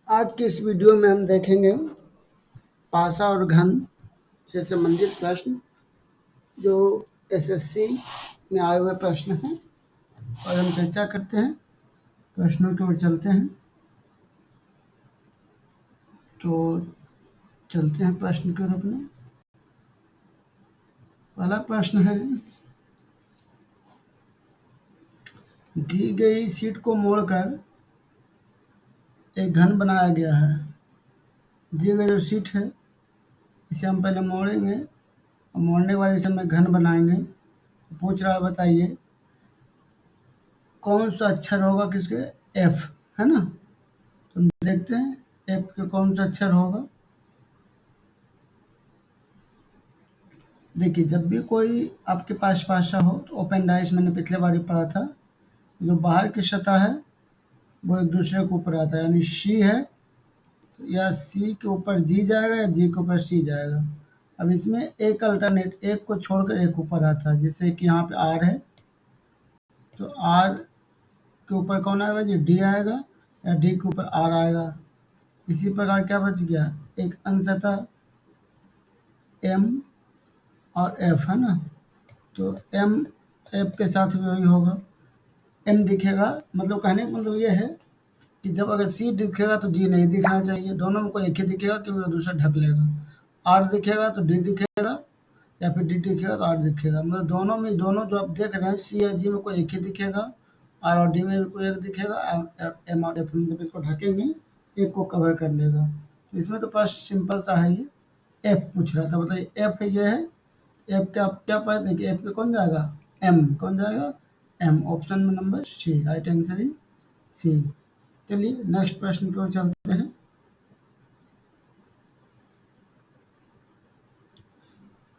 आज के इस वीडियो में हम देखेंगे पासा और घन से संबंधित प्रश्न जो एसएससी में आए हुए प्रश्न हैं और हम चर्चा करते हैं, प्रश्नों की ओर चलते हैं। तो चलते हैं प्रश्न के रूप में। पहला प्रश्न है, दी गई शीट को मोड़कर एक घन बनाया गया है। दी गई जो शीट है इसे हम पहले मोड़ेंगे और मोड़ने के बाद इसे हम घन बनाएंगे। पूछ रहा है बताइए कौन सा अक्षर होगा किसके, एफ है ना। तो हम देखते हैं एफ के कौन सा अक्षर होगा। देखिए जब भी कोई आपके पास पासा हो तो ओपन डाइस मैंने पिछले बार ही पढ़ा था, जो बाहर की सतह है वो एक दूसरे के ऊपर आता है, यानी सी है तो या सी के ऊपर जी जाएगा या जी के ऊपर सी जाएगा। अब इसमें एक अल्टरनेट, एक को छोड़कर एक ऊपर आता है, जैसे कि यहाँ पे आर है तो आर के ऊपर कौन आएगा जी, डी आएगा, या डी के ऊपर आर आएगा। इसी प्रकार क्या बच गया, एक अंशतः एम और एफ है ना। तो एम एफ के साथ भी वही होगा, एम दिखेगा, मतलब कहने का मतलब ये है कि जब अगर सी दिखेगा तो जी नहीं दिखना चाहिए, दोनों में कोई एक ही दिखेगा क्योंकि दूसरा ढक लेगा। आर दिखेगा तो डी दिखेगा, या फिर डी दिखेगा तो आर दिखेगा, मतलब दोनों में, दोनों जो आप देख रहे हैं सी या जी में कोई एक ही दिखेगा, आर और डी में भी कोई एक दिखेगा, एम और एफ में जब इसको ढकेंगे एक को कवर कर लेगा। तो इसमें तो पास सिंपल सा है, ये एफ पूछ रहा था, बताइए एफ ये है। एफ का आप क्या पढ़े, देखिए एफ पे कौन जाएगा, एम, कौन जाएगा, एम। ऑप्शन में number C, right answer is C. चलिए नेक्स्ट प्रश्न की ओर चलते हैं।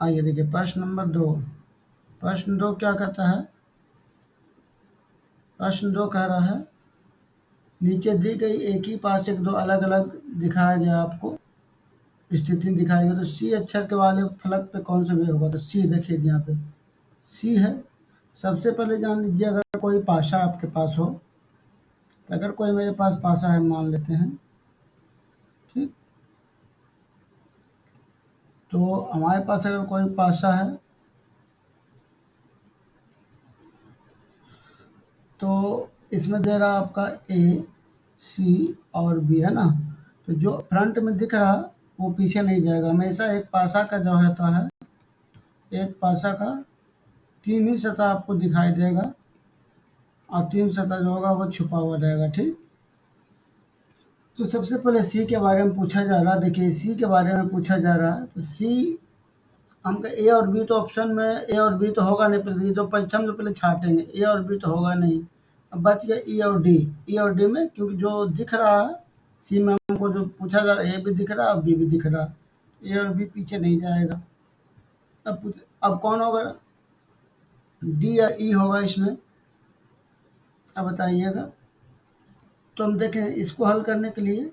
आइए देखिए प्रश्न नंबर 2। प्रश्न 2 क्या कहता है, प्रश्न 2 कह रहा है नीचे दी गई एक ही पास एक दो अलग अलग दिखाया गया, आपको स्थिति दिखाई गई, तो सी अक्षर के वाले फलक पे कौन सा भी होगा। तो सी देखिए यहाँ पे सी है। सबसे पहले जान लीजिए अगर कोई पासा आपके पास हो, अगर कोई मेरे पास पासा है मान लेते हैं, ठीक, तो हमारे पास अगर कोई पासा है तो इसमें दे रहा आपका ए सी और बी है ना। तो जो फ्रंट में दिख रहा वो पीछे नहीं जाएगा, हमेशा एक पासा का जो होता है, एक पासा का 3 ही सतह आपको दिखाई देगा और 3 सतह जो होगा वो छुपा हुआ रहेगा, ठीक। तो सबसे पहले सी के बारे में पूछा जा रहा है। देखिए सी के बारे में पूछा जा रहा है तो सी हमका ए और बी, तो ऑप्शन में ए और बी तो होगा नहीं, पहले जो परीक्षा में तो पहले छाटेंगे, ए और बी तो होगा नहीं। अब बच गया ई और डी। ई और डी में क्योंकि जो दिख रहा है सी में हमको जो पूछा जा रहा है, ए भी दिख रहा है और बी भी दिख रहा है, ए और बी पीछे नहीं जाएगा। अब कौन होगा, डी या ई होगा इसमें, अब बताइएगा। तो हम देखें इसको हल करने के लिए,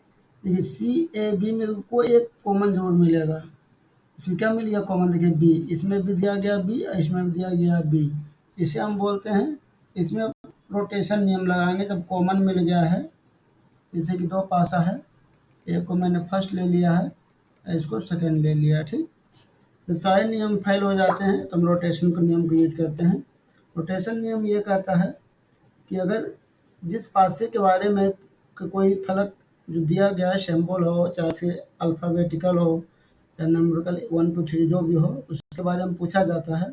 देखिए सी ए बी में कोई एक कॉमन जरूर मिलेगा। इसमें क्या मिल गया कॉमन, देखिए बी, इसमें भी दिया गया बी और इसमें भी दिया गया बी। इसे हम बोलते हैं, इसमें रोटेशन नियम लगाएंगे जब कॉमन मिल गया है। जैसे कि 2 पासा है, एक को मैंने फर्स्ट ले लिया है, इसको सेकंड ले लिया है, ठीक। जब सारे नियम फेल हो जाते हैं तो हम रोटेशन के नियम को यूज करते हैं। रोटेशन नियम ये कहता है कि अगर जिस पासे के बारे में कोई फलक जो दिया गया है, सिंबल हो चाहे फिर अल्फ़ाबेटिकल हो या नंबरिकल 1 2 3 जो भी हो, उसके बारे में पूछा जाता है,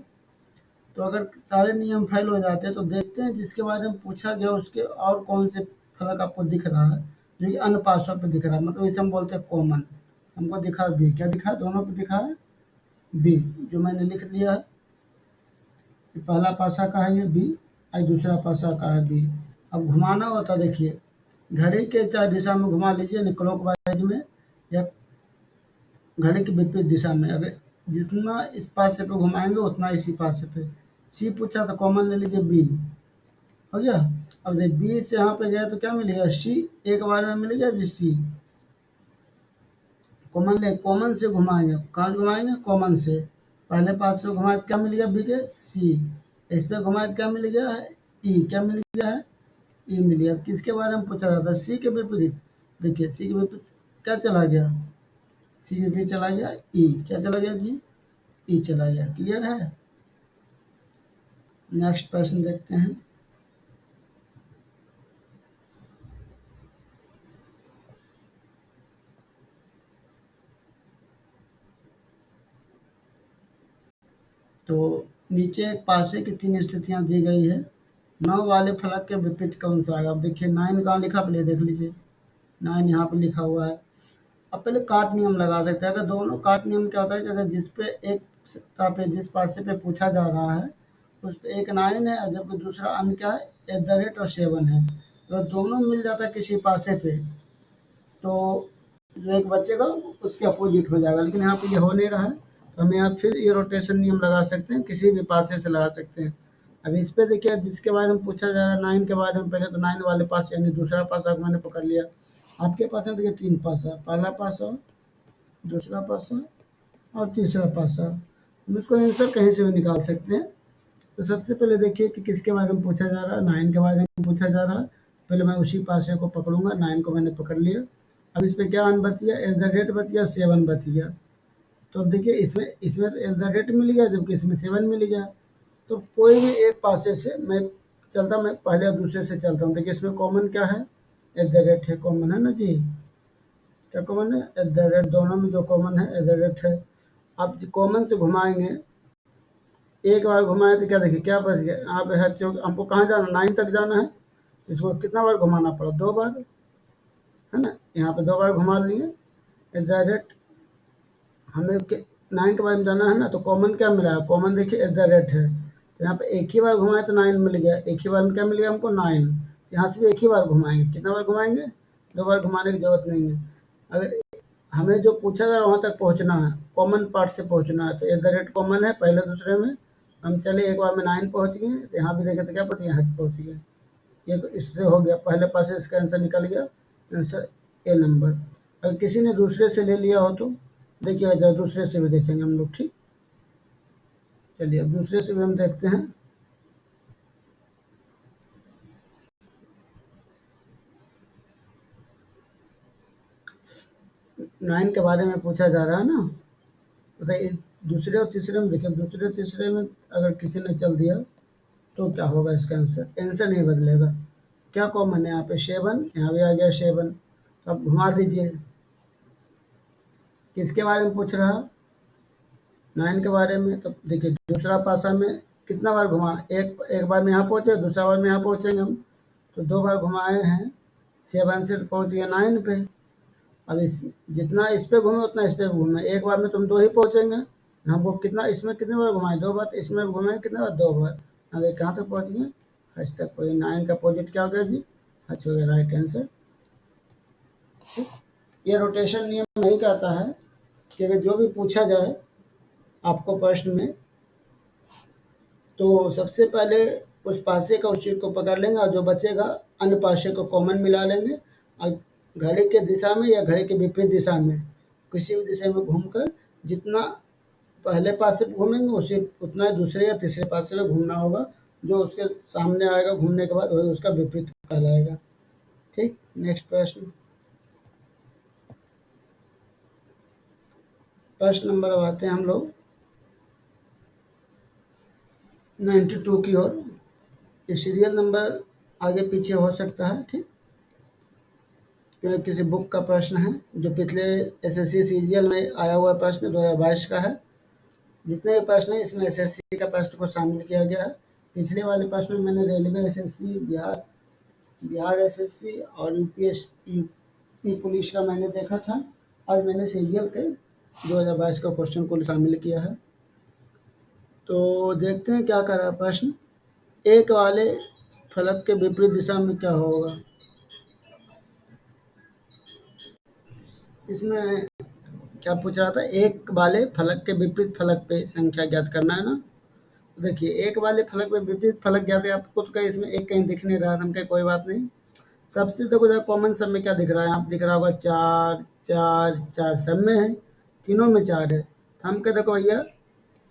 तो अगर सारे नियम फेल हो जाते हैं तो देखते हैं जिसके बारे में पूछा गया उसके और कौन से फलक आपको दिख रहा है जो कि अन्य पासों पे दिख रहा है, मतलब इसे हम बोलते हैं कॉमन। हमको दिखा बी, क्या दिखा, दोनों पे दिखा है बी, जो मैंने लिख लिया है। पहला पासा का है ये बी और दूसरा पासा का है बी। अब घुमाना होता, देखिए घड़ी के चार दिशा में घुमा लीजिए, यानी क्लॉकवाइज में या घड़ी की विपरीत दिशा में, अगर जितना इस पासे पे घुमाएंगे उतना इसी पासे पे। सी पूछा तो कॉमन ले लीजिए बी, हो गया। अब देख बी से यहाँ पे गया तो क्या मिलेगा, सी एक बार में मिल गया जी, सी कॉमन ले, कॉमन से घुमाएंगे, कहाँ घुमाएंगे, कॉमन से। पहले पास से घुमाए क्या मिल गया बी के सी, इस पे घुमाए क्या मिल गया है ई, क्या मिल गया है ई मिल गया। किसके बारे में पूछा जाता है, सी के विपरीत, देखिए सी के विपरीत क्या चला गया, सी के विपरीत चला गया ई, क्या चला गया जी, ई चला गया। क्लियर है। नेक्स्ट प्रश्न देखते हैं। तो नीचे एक पासे की 3 स्थितियां दी गई है, 9 वाले फलक के विपरीत कौन सा आएगा। अब देखिए 9 कहाँ लिखा, पहले देख लीजिए 9 यहाँ पर लिखा हुआ है। अब पहले काट नियम लगा सकते हैं। अगर दोनों काट नियम क्या होता है कि अगर जिस पे एक सत्ता पे जिस पासे पे पूछा जा रहा है उस पे एक 9 है और जबकि दूसरा अन्य क्या है, @ और 7 है। अगर दोनों मिल जाता है किसी पासे पे तो जो एक बचेगा उसके अपोजिट हो जाएगा, लेकिन यहाँ पे ये हो नहीं रहा है। तो हम यहाँ फिर ये रोटेशन नियम लगा सकते हैं, किसी भी पासे से लगा सकते हैं। अब इस पे देखिए जिसके बारे में पूछा जा रहा है 9 के बारे में, पहले तो 9 वाले पास यानी दूसरा पासा को मैंने पकड़ लिया। आपके पास है देखिए 3 पासा, पहला पासा, दूसरा पासा और तीसरा पासा। हम इसको आंसर कहीं से भी निकाल सकते हैं। तो सबसे पहले देखिए कि किसके बारे में पूछा जा रहा है, 9 के बारे में पूछा जा रहा है। पहले मैं उसी पासे को पकड़ूंगा, 9 को मैंने पकड़ लिया। अब इस पे क्या वन बच गया, @ बच गया, 7 बच गया। तो अब देखिए इसमें इसमें @ मिल गया जबकि इसमें 7 मिल गया। तो कोई भी एक पासे से मैं चलता, मैं पहले और दूसरे से चलता हूँ। देखिए इसमें कॉमन क्या है, @ है, कॉमन है ना जी, क्या कॉमन है, दोनों में जो कॉमन है @ है। आप कॉमन से घुमाएंगे, एक बार घुमाए तो क्या देखिए क्या बच गया, आप है हमको कहाँ जाना, 9 तक जाना है। इसको कितना बार घुमाना पड़ा, 2 बार, है ना। यहाँ पे 2 बार घुमा लिए, @ हमें 9 के बारे में जाना है ना। तो कॉमन क्या मिला है, कॉमन देखिए @ है। तो यहाँ पे एक ही बार घुमाए तो 9 मिल गया, एक ही बार में क्या मिल गया हमको, 9। यहाँ से भी एक ही बार घुमाएंगे, कितना बार घुमाएंगे, 2 बार घुमाने की जरूरत नहीं है। अगर हमें जो पूछा जा रहा है वहाँ तक पहुँचना है, कॉमन पार्ट से पहुँचना है, तो @ कॉमन है पहले दूसरे में। हम चले एक बार में 9 पहुँच गए, तो यहाँ भी देखे तो क्या पहुँच गए, यहाँ पहुँच गए। ये तो इससे हो गया, पहले पास से इसका आंसर निकल गया, आंसर ए नंबर। अगर किसी ने दूसरे से ले लिया हो तो देखिए इधर दूसरे से भी देखेंगे हम लोग, ठीक। चलिए अब दूसरे से भी हम देखते हैं। 9 के बारे में पूछा जा रहा है ना। बताइए दूसरे और तीसरे में, देखिए दूसरे तीसरे में अगर किसी ने चल दिया तो क्या होगा, इसका आंसर आंसर नहीं बदलेगा। क्या कॉमन है यहाँ पे, 7, यहाँ भी आ गया 7। तो अब घुमा दीजिए, किसके बारे में पूछ रहा, 9 के बारे में। तो देखिए दूसरा पासा में कितना बार घुमाना, एक बार में यहाँ पहुँचे, दूसरा बार में यहाँ पहुँचेंगे हम। तो 2 बार घुमाए हैं, 7 से पहुँच गए 9 पे। अब इस जितना इस पे घूमे उतना इस पे घूमे, एक बार में तुम 2 ही पहुँचेंगे। हमको कितना इसमें कितने बार घुमाए, 2 बार, इसमें घुमाए कितने बार, 2 बार। अरे कहाँ तक पहुँच गए, हज तक पहुँचे। 9 का अपोजिट क्या हो गया जी, हज हो गया, राइट आंसर। ये रोटेशन नियम नहीं कहता है कि अगर जो भी पूछा जाए आपको प्रश्न में, तो सबसे पहले उस पासे का उस चीज को पकड़ लेंगे और जो बचेगा अन्य पासे को कॉमन मिला लेंगे और घड़ी के दिशा में या घड़ी के विपरीत दिशा में किसी भी दिशा में घूमकर जितना पहले पासे पे घूमेंगे उसी उतना ही दूसरे या तीसरे पासे में घूमना होगा। जो उसके सामने आएगा घूमने के बाद वही उसका विपरीत कहलाएगा, ठीक। नेक्स्ट प्रश्न, प्रश्न नंबर अब आते हैं हम लोग 92 की ओर। ये सीरियल नंबर आगे पीछे हो सकता है, ठीक। क्योंकि किसी बुक का प्रश्न है जो पिछले एसएससी सीजीएल में आया हुआ प्रश्न 2022 का है। जितने भी प्रश्न है इसमें एसएससी का प्रश्न को शामिल किया गया है। पिछले वाले प्रश्न में मैंने रेलवे एसएससी, बिहार एसएससी और यूपी पुलिस का मैंने देखा था। आज मैंने सीजीएल के 2022 का क्वेश्चन को शामिल किया है। तो देखते हैं क्या कर रहा है प्रश्न, एक वाले फलक के विपरीत दिशा में क्या होगा। इसमें क्या पूछ रहा था, एक वाले फलक के विपरीत फलक पे संख्या ज्ञात करना है ना। तो देखिए एक वाले फलक पे विपरीत फलक ज्ञात है, आपको तो कहीं इसमें एक कहीं दिख नहीं रहा था, हम कहे कोई बात नहीं। सबसे देखो कॉमन सब में क्या दिख रहा है, यहाँ पे दिख रहा होगा 4 4 4, सब में है, तीनों में 4 है। हम कहे देखो भैया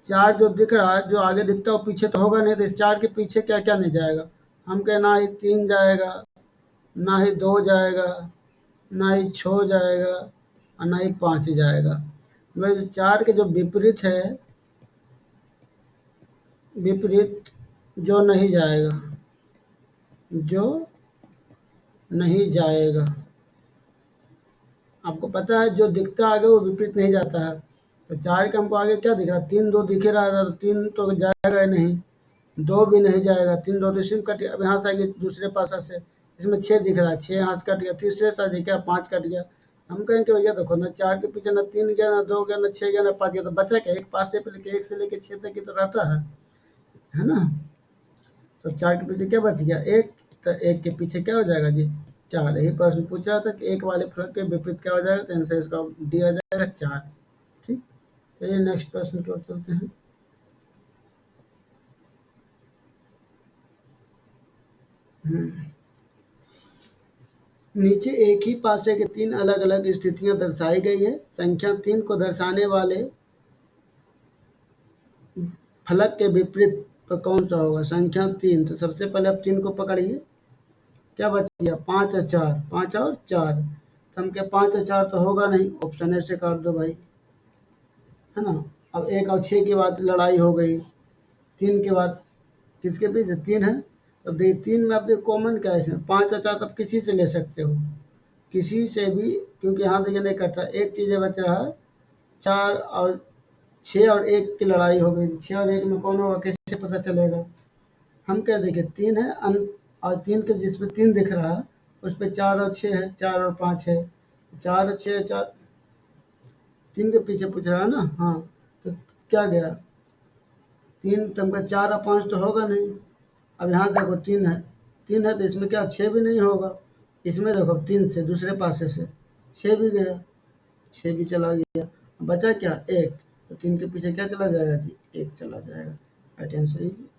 4 जो दिख रहा है, जो आगे दिखता है वो पीछे तो होगा नहीं, तो इस 4 के पीछे क्या क्या नहीं जाएगा। हम कहे ना ही 3 जाएगा, ना ही 2 जाएगा, ना ही 6 जाएगा और ना ही 5 जाएगा। मतलब 4 के जो विपरीत है, विपरीत जो नहीं जाएगा, जो नहीं जाएगा, आपको पता है जो दिखता है आगे वो विपरीत नहीं जाता है। तो 4 के हमको आगे क्या दिख रहा है, 3 2 दिख रहा था, तो 3 तो जाएगा ही नहीं, 2 भी नहीं जाएगा, 3 2 तो इसमें कट गया। अब यहाँ से आगे दूसरे पासा से इसमें 6 दिख रहा है, 6 यहाँ से कट गया, तीसरे से दिख गया 5 कट गया। हम कहेंगे भैया देखो ना 4 के पीछे ना 3 गया, ना 2 गया, ना 6 गया, ना 5 गया, तो बचा क्या, एक पास से लेके 1 से लेके 6 तक की तो रहता है ना। तो 4 के पीछे क्या बच गया, 1, तो 1 के पीछे क्या हो जाएगा जी, 4। यही प्रश्न पूछ रहा था कि एक वाले फलक के विपरीत क्या हो जाएगा, तो आंसर इसका डी आ जाएगा 4। ठीक, चलिए नेक्स्ट प्रश्न की ओर चलते हैं। नीचे एक ही पासे के 3 अलग अलग स्थितियां दर्शाई गई है। संख्या 3 को दर्शाने वाले फलक के विपरीत पर कौन सा होगा। संख्या 3, तो सबसे पहले आप 3 को पकड़िए, क्या बच गया 5 और 4, 5 और 4, तो हम क्या 5 और 4 तो होगा नहीं, ऑप्शन ए से काट दो भाई, है ना। अब 1 और 6 के बाद लड़ाई हो गई, 3 के बाद किसके पीछे 3 है, तो देखिए 3 में आप देखिए कॉमन क्या है इसमें, 5 और 4 तो आप किसी से ले सकते हो, किसी से भी, क्योंकि यहाँ देखिए नहीं कट रहा, एक चीज़ बच रहा है, 4 और 6 और 1 की लड़ाई हो गई, 6 और 1 में कौन होगा कैसे पता चलेगा। हम क्या देखें 3 है और 3 के जिसमें 3 दिख रहा है उस पर 4 और 6 है, 4 और 5 है, 4 और 6 4, 3 के पीछे पूछ रहा है ना। हाँ, तो क्या गया 3, तो हमका 4 और 5 तो होगा नहीं। अब यहाँ देखो 3 है, 3 है तो इसमें क्या 6 भी नहीं होगा, इसमें देखो 3 से दूसरे पासे से 6 भी गया, 6 भी चला गया, बचा क्या 1, तो 3 के पीछे क्या चला जाएगा जी, 1 चला जाएगा। राइट आंसर है जी।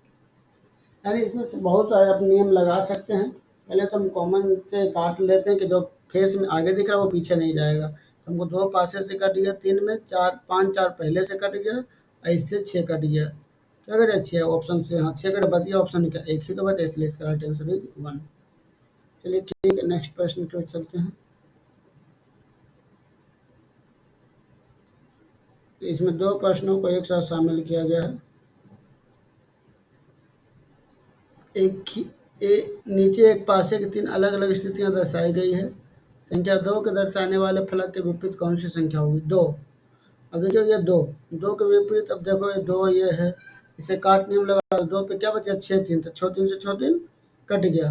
यानी इसमें से बहुत सारे आप नियम लगा सकते हैं। पहले तो हम कॉमन से काट लेते हैं कि जो फेस में आगे दिख रहा है वो पीछे नहीं जाएगा। तो हमको 2 पासे से कट गया, 3 में 4 5 4 पहले से कट गया और इससे 6 कट गया। क्या करें 6 ऑप्शन से, हाँ 6 कट बच गया, ऑप्शन क्या एक ही तो बचा, इसलिए इसका राइट आंसर है 1। चलिए ठीक है, नेक्स्ट प्रश्न की ओर चलते हैं। तो इसमें 2 प्रश्नों को एक साथ शामिल किया गया है। एक ही नीचे एक पासे की 3 अलग अलग स्थितियां दर्शाई गई है। संख्या 2 के दर्शाने वाले फलक के विपरीत कौन सी संख्या होगी, 2। अब देखिए ये 2, 2 के विपरीत, अब देखो ये 2 ये है, इसे काट नियम लगा, 2 पे क्या बचा 6 3, तो 6 3 से 6 3 कट गया,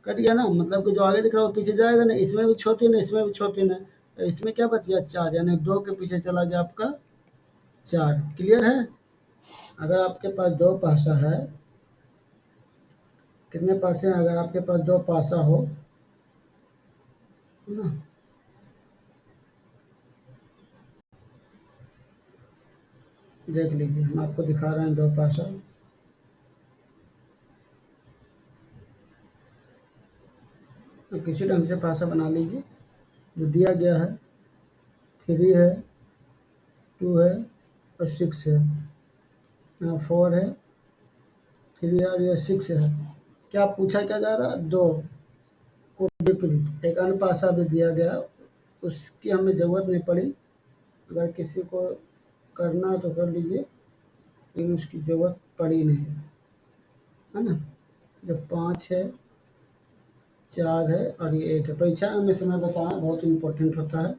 कट गया ना, मतलब कि जो आगे दिख रहा है वो पीछे जाएगा ना, इसमें भी 6 3 है, इसमें भी 6 3 है, तो इसमें क्या बच गया 4, यानी 2 के पीछे चला गया आपका 4। क्लियर है। अगर आपके पास 2 पासा है, कितने पासे हैं, अगर आपके पास 2 पासा हो, है ना, देख लीजिए हम आपको दिखा रहे हैं 2 पासा। तो किसी ढंग से पासा बना लीजिए, जो दिया गया है 3 है, 2 है और 6 है, यहाँ 4 है, 3 और ये 6 है। क्या पूछा क्या जा रहा है, 2 को विपरीत एक अन्य पासा भी दिया गया, उसकी हमें ज़रूरत नहीं पड़ी, अगर किसी को करना है तो कर लीजिए, लेकिन उसकी ज़रूरत पड़ी नहीं, है ना। जब 5 है, 4 है और ये 1 है, परीक्षा में समय बचाना बहुत इम्पोर्टेंट होता है।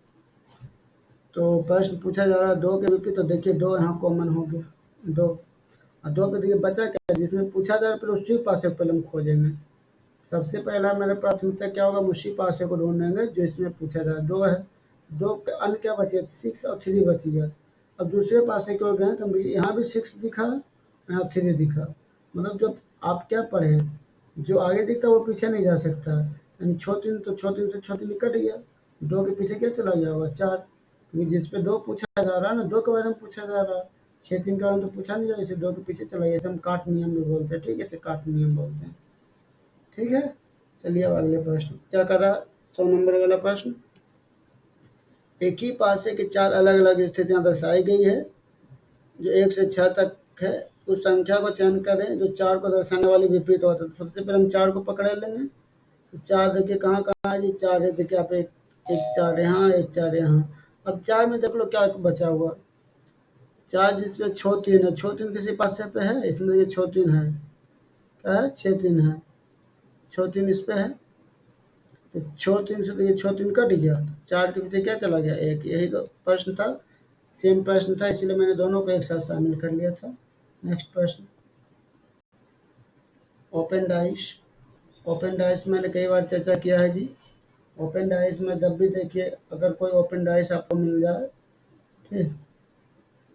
तो प्रश्न पूछा जा रहा है 2 के विपरीत, तो देखिए 2 यहाँ कॉमन हो गया, 2 और 2 पे देखिए बचा क्या, जिसमें पूछा जा रहा है पहले उसी पासे को पहले हम खोजेंगे। सबसे पहला मेरा प्राथमिकता क्या होगा, उसी पासे को ढूंढेंगे जो इसमें पूछा जा रहा है, 2 है, 2 पे अन्य क्या बचे 6 और 3 बच गया। अब दूसरे पासे की ओर गए तो यहाँ भी 6 दिखा, यहाँ 3 दिखा, मतलब जब आप क्या पढ़े हैं, जो आगे दिखता है वो पीछे नहीं जा सकता, यानी 6 3, तो 6 3 से 6 3 कट गया, 2 के पीछे क्या चला गया होगा 4, क्योंकि जिस पे 2 पूछा जा रहा है ना, 2 के बारे में पूछा जा रहा है, 6 3 के बारे में तो पूछा नहीं जा रहा, इसे 2 के पीछे चला गया, इसे हम काट नियम भी बोलते हैं। ठीक है, इसे काट नियम बोलते हैं। ठीक है, चलिए अब अगले प्रश्न क्या कर रहा है, 100 नंबर वाला प्रश्न। एक ही पासे के 4 अलग अलग स्थितियां दर्शाई गई है, जो 1 से 6 तक है, उस संख्या को चयन करें जो 4 को दर्शाने वाली विपरीत होता है। तो सबसे पहले हम 4 को पकड़े लेंगे, तो 4 देखिए कहाँ कहाँ है जी, 4 है देखिए आप एक एक 4 यहाँ, एक 4 यहाँ। अब 4 में देख लो क्या बचा हुआ, 4 जिसमें छो 3 है, छो 3 किसी पासे पे है, इसमें ये छो 3 है, क्या है 6 3 है, छो 3 इस पे है, तो छो 3 से तो ये छो 3 कट गया, 4 के पीछे क्या चला गया 1। यही तो प्रश्न था, सेम प्रश्न था, इसलिए मैंने दोनों को एक साथ शामिल कर लिया था। नेक्स्ट प्रश्न, ओपन डाइस। ओपन डाइस मैंने कई बार चर्चा किया है जी। ओपन डाइस में जब भी देखिए अगर कोई ओपन डाइस आपको मिल जाए, ठीक,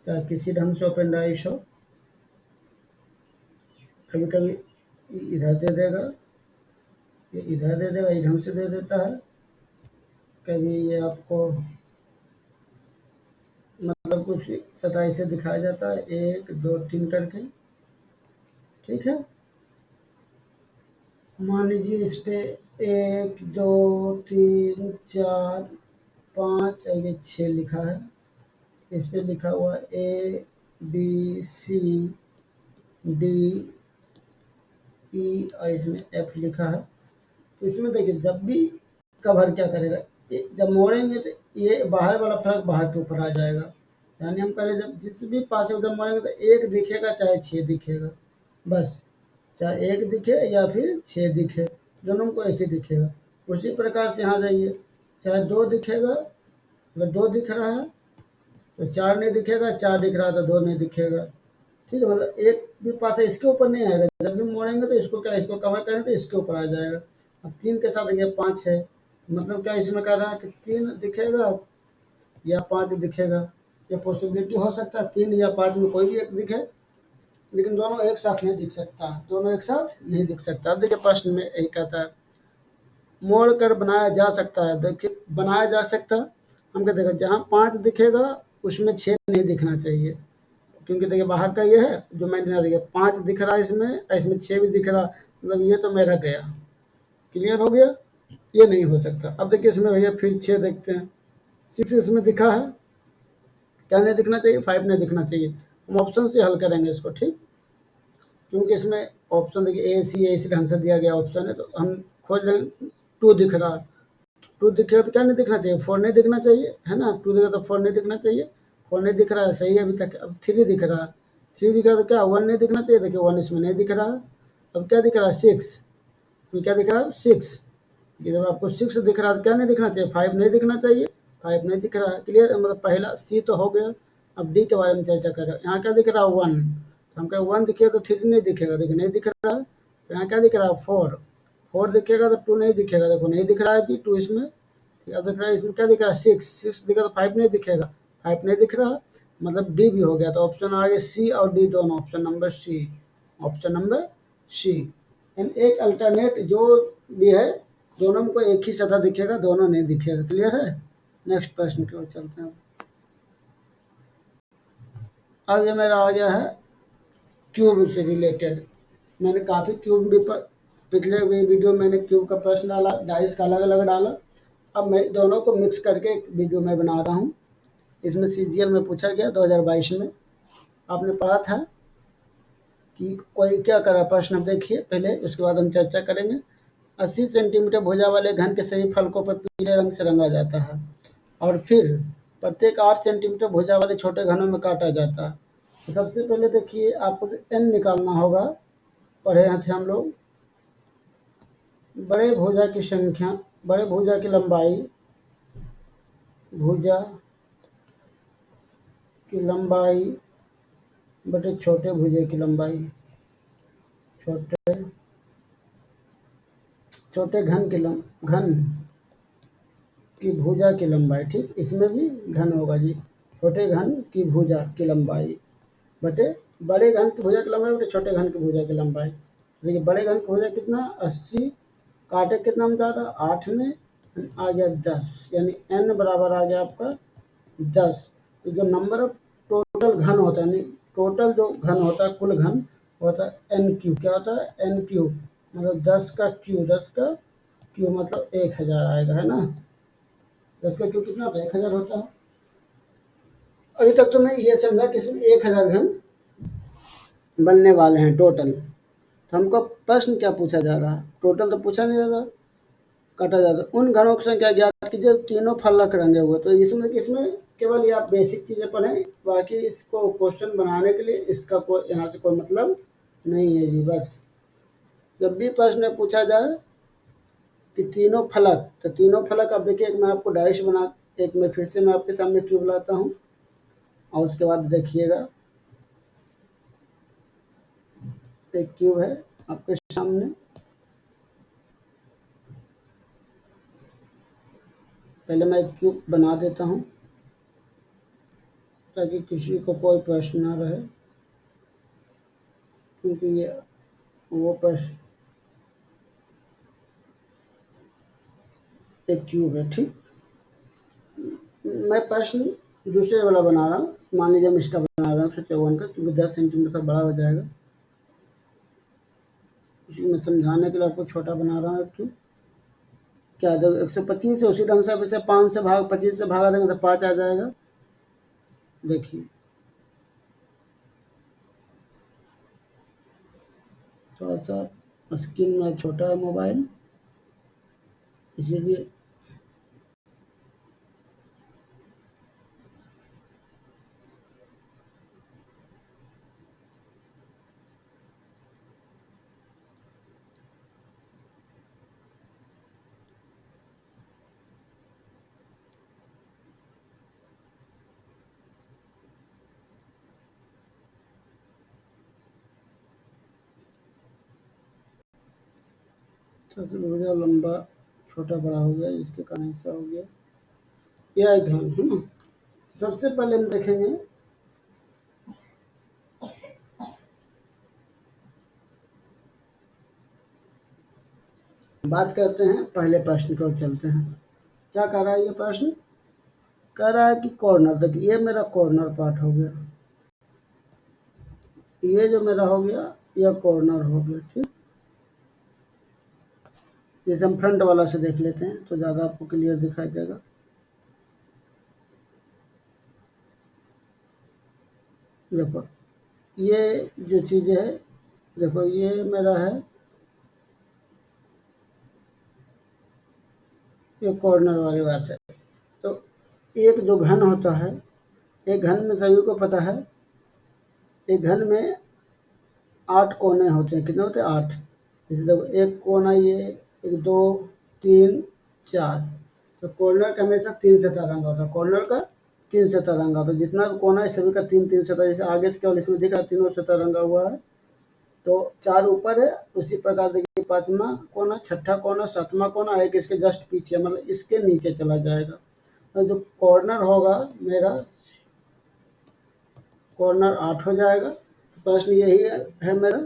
चाहे किसी ढंग से ओपन डाइस हो, कभी कभी इधर दे देगा, ये इधर दे देगा, ये ढंग से दे देता है, कभी ये आपको मतलब कुछ सताई से दिखाया जाता है 1 2 3 करके, ठीक है। मान लीजिए इस पे 1 2 3 4 5 और ये 6 लिखा है, इस पे लिखा हुआ A B C D E और इसमें F लिखा है। तो इसमें देखिए जब भी कवर क्या करेगा, जब मोड़ेंगे तो ये बाहर वाला फर्क बाहर के ऊपर आ जाएगा, यानी हम कह रहे जब जिस भी पास से जब मोड़ेंगे तो 1 दिखेगा चाहे 6 दिखेगा, बस, चाहे 1 दिखे या फिर 6 दिखे, दोनों को एक ही दिखेगा। उसी प्रकार से यहाँ जाइए, चाहे 2 दिखेगा, अगर 2 दिख रहा है तो 4 नहीं दिखेगा, 4 दिख रहा है तो 2 नहीं दिखेगा, ठीक है। मतलब एक भी पास है इसके ऊपर नहीं आएगा, जब भी मोड़ेंगे तो इसको क्या, इसको कवर करेंगे तो इसके ऊपर आ जाएगा। अब 3 के साथ ये 5 है, मतलब क्या इसमें कह रहा है कि 3 दिखेगा या 5 दिखेगा, ये पॉसिबिलिटी हो सकता है 3 या 5 में कोई भी एक दिखे, लेकिन दोनों एक साथ नहीं दिख सकता, दोनों एक साथ नहीं दिख सकता। अब देखिए प्रश्न में यही कहता है मोड़ कर बनाया जा सकता है, देखिए बनाया जा सकता है, हम कहते हैं जहाँ 5 दिखेगा उसमें 6 नहीं दिखना चाहिए, क्योंकि देखिए बाहर का ये है जो मैंने देखिए 5 दिख रहा है इसमें, इसमें 6 भी दिख रहा, मतलब ये तो मेरा गया, क्लियर हो गया, ये नहीं हो सकता। अब देखिए इसमें भैया फिर 6 देखते हैं, 6 इसमें दिखा है, क्या नहीं दिखना चाहिए, 5 नहीं दिखना चाहिए। हम ऑप्शन से हल करेंगे इसको, ठीक, क्योंकि इसमें ऑप्शन देखिए ए सी ढंग से दिया गया ऑप्शन है, तो हम खोज रहे हैं 2 दिख रहा है, 2 दिखेगा तो क्या नहीं दिखना चाहिए, 4 नहीं दिखना चाहिए, है ना, 2 दिखा तो 4 नहीं दिखना चाहिए, 4 नहीं दिख रहा है, सही है अभी तक। अब 3 दिख रहा है, 3 दिख रहा है तो क्या 1 नहीं दिखना चाहिए, देखिए 1 इसमें नहीं दिख रहा है। अब क्या दिख रहा है 6, तो क्या दिख रहा है 6, ये जब आपको 6 दिख रहा है तो क्या नहीं दिखना चाहिए, 5 नहीं दिखना चाहिए, 5 नहीं दिख रहा है, क्लियर, मतलब पहला सी तो हो गया। अब डी के बारे में चर्चा कर रहे हैं, यहाँ क्या दिख रहा है 1, तो हम कहें 1 दिखेगा तो 3 नहीं दिखेगा, देखिए नहीं दिख रहा है। तो यहाँ क्या दिख रहा है 4 दिखेगा तो 2 नहीं दिखेगा, देखो नहीं दिख रहा है जी 2 इसमें, अब दिख रहा है इसमें क्या दिख रहा है 6 दिखा तो 5 नहीं दिखेगा, 5 नहीं दिख रहा, मतलब डी भी हो गया। तो ऑप्शन आ गया सी और डी दोनों, option number C, option number C. And एक अल्टरनेट जो भी है दोनों में कोई एक ही सतह दिखेगा, दोनों नहीं दिखेगा, क्लियर है। नेक्स्ट प्रश्न की ओर चलते हैं। अब ये मेरा आ गया है क्यूब से रिलेटेड, मैंने काफ़ी क्यूब भी पिछले वीडियो में मैंने क्यूब का प्रश्न डाला, डाइस का अलग अलग डाला, अब मैं दोनों को मिक्स करके एक वीडियो में बना रहा हूँ। इसमें सीजीएल में पूछा गया 2022 में, आपने पढ़ा था कि कोई क्या करा, प्रश्न अब देखिए पहले, उसके बाद हम चर्चा करेंगे। 80 सेंटीमीटर भुजा वाले घन के सभी फलकों पर पीले रंग से रंगा जाता है और फिर प्रत्येक 8 सेंटीमीटर भुजा वाले छोटे घनों में काटा जाता है। तो सबसे पहले देखिए आपको एन निकालना होगा, पढ़े हैं थे हम लोग, बड़े भुजा की संख्या, बड़े भुजा की लंबाई, भुजा की लंबाई बटे छोटे भुजे की लंबाई, छोटे छोटे घन की भुजा की लंबाई, ठीक, इसमें भी घन होगा जी, छोटे घन की भुजा की लंबाई बटे बड़े घन की भुजा की लंबाई बटे छोटे घन की भुजा की लंबाई। देखिए बड़े घन की भुजा कितना 80, काटे कितना हम चाह रहा 8 में, आ गया 10, यानी n बराबर आ गया आपका 10। तो जो नंबर ऑफ टोटल घन होता है, यानी टोटल जो घन होता है कुल घन होता है एन क्यू, क्या होता है एन क्यू, मतलब 10 का क्यू, 10 का क्यू मतलब 1000 आएगा, है ना, 10 का क्यू कितना होता है 1000 होता है। अभी तक तो मैं ये समझा कि इसमें 1000 घन बनने वाले हैं टोटल, तो हमको प्रश्न क्या पूछा जा रहा है, टोटल तो पूछा नहीं जा रहा, काटा जाता है। उन घनों की संख्या ज्ञात कीजिए तीनों फलक रंगे हुए। तो इसमें केवल ये आप बेसिक चीज़ें पढ़ें, बाकी इसको क्वेश्चन बनाने के लिए इसका कोई यहाँ से कोई मतलब नहीं है जी। बस जब भी प्रश्न पूछा जाए कि तीनों फलक, तो तीनों फलक अब देखिए, एक मैं आपको डाइश बना, एक मैं फिर से मैं आपके सामने क्यूब लाता हूँ और उसके बाद देखिएगा, एक क्यूब है आपके सामने। पहले मैं एक क्यूब बना देता हूँ ताकि किसी को कोई प्रश्न ना रहे, क्योंकि ये वो प्रश्न एक क्यूब है। ठीक, मैं प्रश्न दूसरे वाला बना रहा हूँ। मान लीजिए हम इसका बना रहा हूँ 154 का, क्योंकि 10 सेंटीमीटर बड़ा हो जाएगा। इसी में समझाने के लिए आपको छोटा बना रहा हूँ एक क्यूब। क्या जब 125 है, उसी ढंग से अब इसे 5 से 25 से भागा देंगे तो 5 आ जाएगा। देखिए थोड़ा सा स्क्रीन में छोटा है मोबाइल, इसीलिए सबसे बड़ा लंबा छोटा बड़ा हो गया, इसके कारण ऐसा हो गया। यह एक घन है ना। सबसे पहले हम देखेंगे बात करते हैं पहले प्रश्न की ओर चलते हैं। क्या कह रहा है ये प्रश्न? कह रहा है कि कॉर्नर, देखिए ये मेरा कॉर्नर पार्ट हो गया, ये जो मेरा हो गया यह कॉर्नर हो गया। ठीक, जैसे हम फ्रंट वाला से देख लेते हैं तो ज़्यादा आपको क्लियर दिखाई देगा। देखो ये जो चीज़ें है, देखो ये मेरा है, ये कॉर्नर वाली बात है। तो एक जो घन होता है, एक घन में सभी को पता है, एक घन में 8 कोने होते हैं। कितने होते हैं? 8। जैसे देखो एक कोना ये, एक, 2, 3, 4। तो कॉर्नर का हमेशा 3 से रंगा होता है, कॉर्नर का 3 से रंगा होता है। जितना भी कोना है सभी का 3-3 से, जैसे आगे से केवल इसमें दिखा तीनों से रंगा हुआ है, तो 4 ऊपर है। उसी प्रकार देखिए 5वां कोना, 6ठा कोना, 7वां कोना, एक इसके जस्ट पीछे, मतलब इसके नीचे चला जाएगा। तो जो कॉर्नर होगा मेरा, कॉर्नर 8 हो जाएगा। प्रश्न यही है मेरा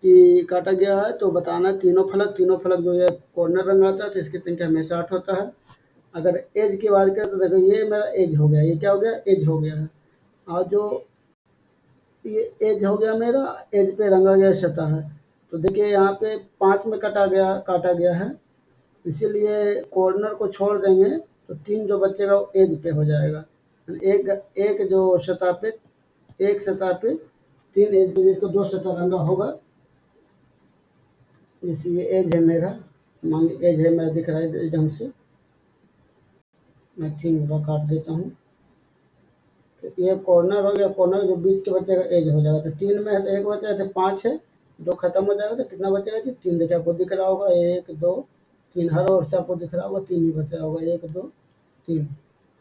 कि काटा गया है तो बताना तीनों फलक जो है कॉर्नर रंगाता है, तो इसकी संख्या हमेशा 8 होता है। अगर एज की बात करें तो देखो ये मेरा एज हो गया, ये क्या हो गया? एज हो गया है। और जो ये एज हो गया मेरा, एज पे रंगा गया सतह है। तो देखिए यहाँ पे 5 में काटा गया है, इसीलिए कॉर्नर को छोड़ देंगे तो 3 जो बचेगा वो एज पे हो जाएगा। एक एक जो सतह पे, एक सतह पे 3 एज पे, जिसको 2 सतह रंगा होगा, इसलिए एज है मेरा, मान लीजिए एज है मेरा, दिख रहा है इस ढंग से। मैं 3 पूरा काट देता हूँ। तो ये कॉर्नर हो गया, कॉर्नर जो बीच के बचेगा एज हो जाएगा। तो 3 में है तो 1 बचेगा, तो 5 है, 2 खत्म हो जाएगा, तो कितना बचेगा जी? 3। देखिए आपको दिख रहा होगा 1, 2, 3, हर ओर से आपको दिख रहा होगा 3 ही बच रहा होगा, 1, 2, 3।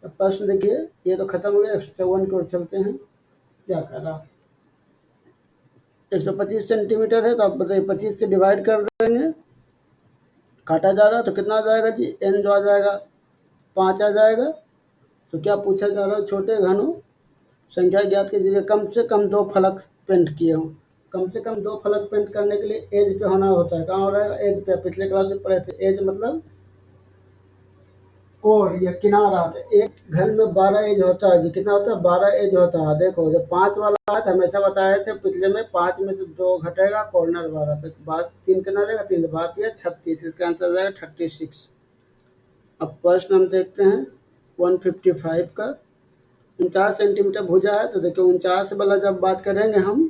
अब प्रश्न देखिए, ये तो खत्म हो गया। 154 की ओर चलते हैं। क्या कर रहा? 125 सेंटीमीटर है, तो आप बताइए 25 से डिवाइड कर देंगे, काटा जा रहा है तो कितना आ जाएगा जी? एन जो आ जाएगा 5 आ जाएगा। तो क्या पूछा जा रहा है? छोटे घनों संख्या ज्ञात कीजिए, कम से कम 2 फलक पेंट किए हों। कम से कम 2 फलक पेंट करने के लिए एज पे होना होता है। कहाँ हो रहेगा? एज पे। पिछले क्लास में पढ़े थे, एज मतलब कोर या किनारा। तो एक घन में 12 एज होता है जी। कितना होता है? 12 एज होता है। देखो जब 5 वाला है तो हमेशा बताए थे पिछले में, 5 में से 2 घटेगा, कॉर्नर 12, तो बात 3 कितना जाएगा? 3 बात यह 36, इसका आंसर जाएगा 36। अब प्रश्न हम देखते हैं 155 का। 49 सेंटीमीटर भुजा है, तो देखिए 49 वाला जब बात करेंगे हम,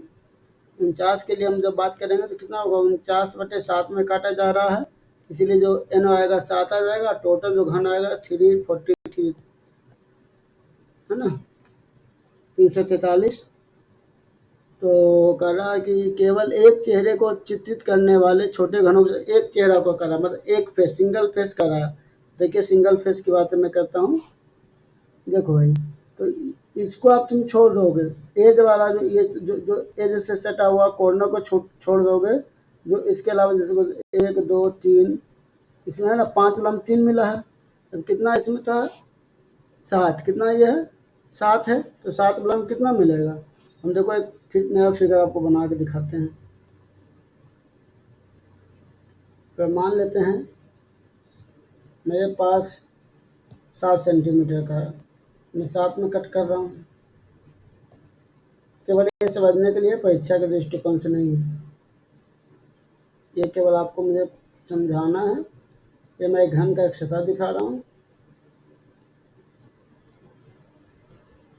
49 के लिए हम जब बात करेंगे तो कितना होगा? 49/7 में काटा जा रहा है, इसीलिए जो n आएगा 7 आ जाएगा, टोटल जो घन आएगा 343 है ना, 343। तो कह रहा है कि केवल एक चेहरे को चित्रित करने वाले छोटे घनों से एक चेहरा को करा, मतलब एक फेस, सिंगल फेस करा है। देखिए सिंगल फेस की बात मैं करता हूँ। देखो भाई, तो इसको आप तुम छोड़ दोगे, एज वाला जो ये जो एज से सटा हुआ कॉर्नर को छोड़ दोगे, जो इसके अलावा जैसे 1 2 3 इसमें है ना 5 लम 3 मिला है, अब कितना इसमें था 7, कितना ये है 7 है, तो 7 लम कितना मिलेगा। हम देखो एक फिर नया फिगर आपको बना के दिखाते हैं। तो मान लेते हैं मेरे पास 7 सेंटीमीटर का है, मैं 7 में कट कर रहा हूँ, केवल ये समझने के लिए, परीक्षा के दृष्टिकोण से नहीं है, ये केवल आपको मुझे समझाना है। ये मैं एक घन का एक सतह दिखा रहा हूँ,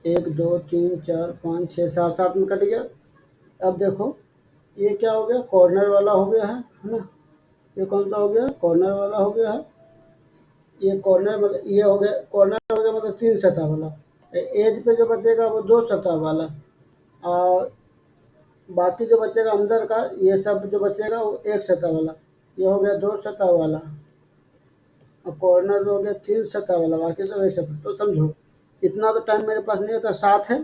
1 2 3 4 5 6 7 7 में कट गया। अब देखो ये क्या हो गया, कॉर्नर वाला हो गया है ना, ये कौन सा हो गया, कॉर्नर वाला हो गया है। ये कॉर्नर मतलब ये हो गया, कॉर्नर हो गया मतलब 3 सतह वाला। एज पे जो बचेगा वो 2 सतह वाला, और बाकी जो बचेगा अंदर का ये सब जो बचेगा वो 1 सतह वाला। ये हो गया 2 सतह वाला, और कॉर्नर हो गया 3 सतह वाला, बाकी सब 1 सतह। तो समझो इतना तो टाइम मेरे पास नहीं होता, 7 है।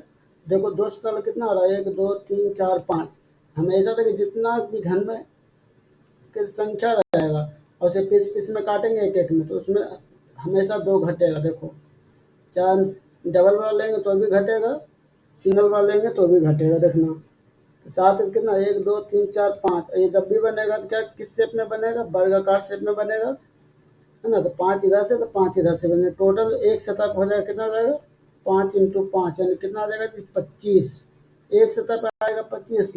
देखो 2 सतह वाला कितना हो रहा है, 1 2 3 4 5। हमेशा देखिए जितना भी घन में की संख्या रहेगा और उसे पीस पीस में काटेंगे एक एक में, तो उसमें हमेशा 2 घटेगा। देखो चार डबल वाला लेंगे तो भी घटेगा, सिंगल वाला लेंगे तो भी घटेगा। देखना तो 7 कितना 1 2 3 4 5, ये जब भी बनेगा तो क्या किस शेप में बनेगा, वर्गाकार शेप में बनेगा, है ना। तो 5 इधर से तो 5 इधर से बनेगा, टोटल एक सतह हो जाएगा, कितना हो जाएगा 5 × 5 यानी कितना आ जाएगा 25। एक सतह पर आएगा 25,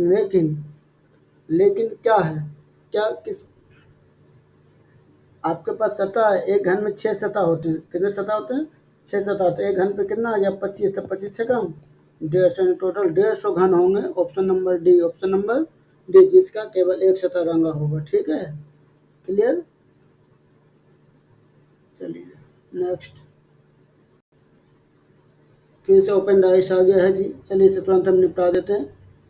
लेकिन क्या है, क्या किस आपके पास सतह है, एक घन में 6 सतह होते हैं, कितने सतह होते हैं 6 सतह होते हैं। एक घन पे कितना आ गया 25, तो 25 से कम 150, टोटल 150 घन होंगे। Option number D, option number D, जिसका केवल एक सतह रंगा होगा। ठीक है, क्लियर। चलिए नेक्स्ट, फिर से ओपन डाइस आ गया है जी। चलिए इसे तुरंत हम निपटा देते हैं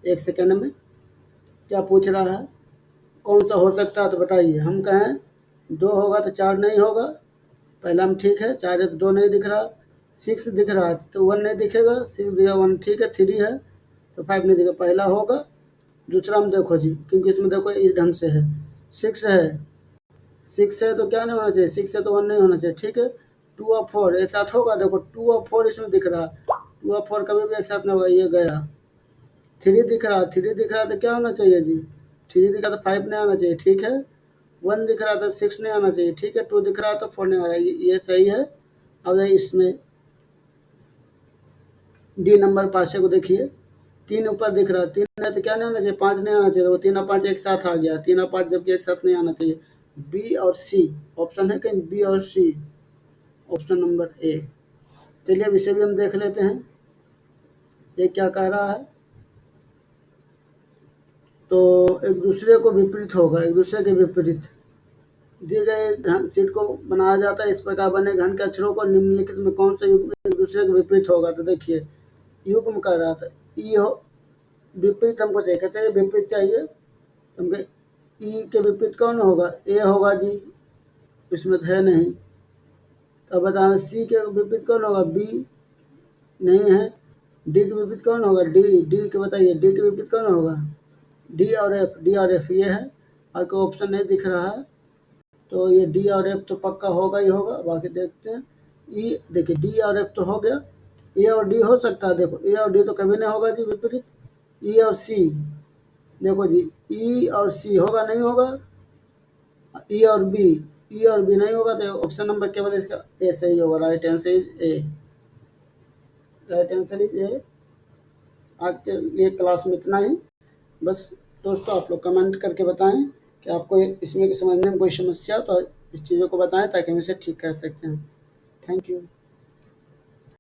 1 सेकेंड में। क्या पूछ रहा है, कौन सा हो सकता है, तो बताइए। हम कहें 2 होगा तो 4 नहीं होगा, पहला हम ठीक है, 4 है तो 2 नहीं दिख रहा, 6 दिख रहा है तो 1 नहीं दिखेगा, 6 दिखा 1 ठीक है, 3 है तो 5 नहीं दिखेगा, पहला होगा। दूसरा हम देखो जी, क्योंकि इसमें देखो इस ढंग से है, 6 है, 6 है तो क्या नहीं होना चाहिए, 6 है तो 1 नहीं होना चाहिए। ठीक है, 2 और 4 एक साथ होगा, देखो 2 और 4 इसमें दिख रहा है, 2 और 4 कभी भी एक साथ नहीं होगा, ये गया। 3 दिख रहा है, 3 दिख रहा है तो क्या होना चाहिए जी, 3 दिखा तो 5 नहीं आना चाहिए। ठीक है, 1 दिख रहा है तो 6 नहीं आना चाहिए। ठीक है, 2 दिख रहा है तो 4 नहीं आ रहा है, ये सही है। अब इसमें डी नंबर पाशे को देखिए, 3 ऊपर दिख रहा है, 3 है तो क्या नहीं आना चाहिए, 5 नहीं आना चाहिए। वो 3 और 5 एक साथ आ गया, 3 और 5 जबकि एक साथ नहीं आना चाहिए। बी और सी ऑप्शन है कहीं, बी और सी, ऑप्शन नंबर ए। चलिए अब इसे भी हम देख लेते हैं, ये क्या कह रहा है। तो एक दूसरे को विपरीत होगा, एक दूसरे के विपरीत दिए गए घन सीट को बनाया जाता है, इस प्रकार बने घन के अक्षरों को निम्नलिखित में कौन सा युग्म एक दूसरे के विपरीत होगा। तो देखिए युग्म कह रहा था, ई हो विपरीत हमको चाहिए, क्या चाहिए विपरीत चाहिए, हमको ई के विपरीत कौन होगा, ए होगा जी, इसमें तो है नहीं। तो बताना सी के विपरीत कौन होगा, बी नहीं है। डी के विपरीत कौन होगा, डी, डी के बताइए, डी के विपरीत कौन होगा, डी और एफ, डी और एफ ये है, और कोई ऑप्शन नहीं दिख रहा है, तो ये डी और एफ तो पक्का होगा ही होगा। बाकी देखते हैं, ई देखिए डी और एफ तो हो गया, ए और डी हो सकता है, देखो ए और डी तो कभी नहीं होगा जी विपरीत। ई और सी देखो जी, ई और सी होगा नहीं होगा, ई और बी, ई और बी नहीं होगा, तो ऑप्शन नंबर केवल इसका ए सही होगा, right answer is a, right answer is a. आज के लिए क्लास में इतना ही। बस दोस्तों आप लोग कमेंट करके बताएं कि आपको इसमें समझने में कोई समस्या हो तो इस चीज़ों को बताएं ताकि हम इसे ठीक कर सकते हैं। Thank you.